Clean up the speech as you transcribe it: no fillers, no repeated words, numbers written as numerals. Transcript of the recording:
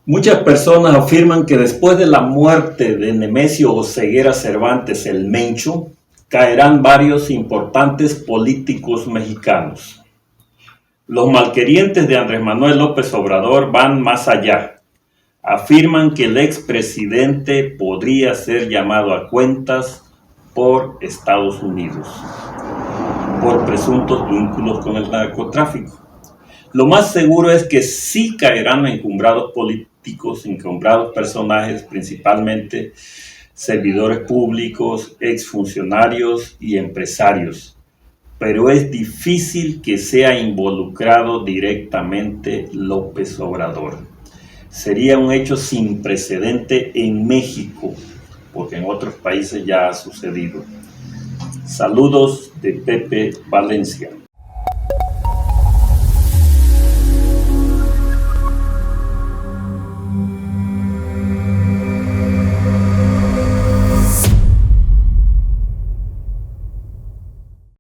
Muchas personas afirman que después de la muerte de Nemesio Oseguera Cervantes el Mencho, caerán varios importantes políticos mexicanos. Los malquerientes de Andrés Manuel López Obrador van más allá. Afirman que el expresidente podría ser llamado a cuentas por Estados Unidos por presuntos vínculos con el narcotráfico. Lo más seguro es que sí caerán encumbrados políticos, encumbrados personajes, principalmente servidores públicos, exfuncionarios y empresarios. Pero es difícil que sea involucrado directamente López Obrador. Sería un hecho sin precedente en México, porque en otros países ya ha sucedido. Saludos de Pepe Valencia.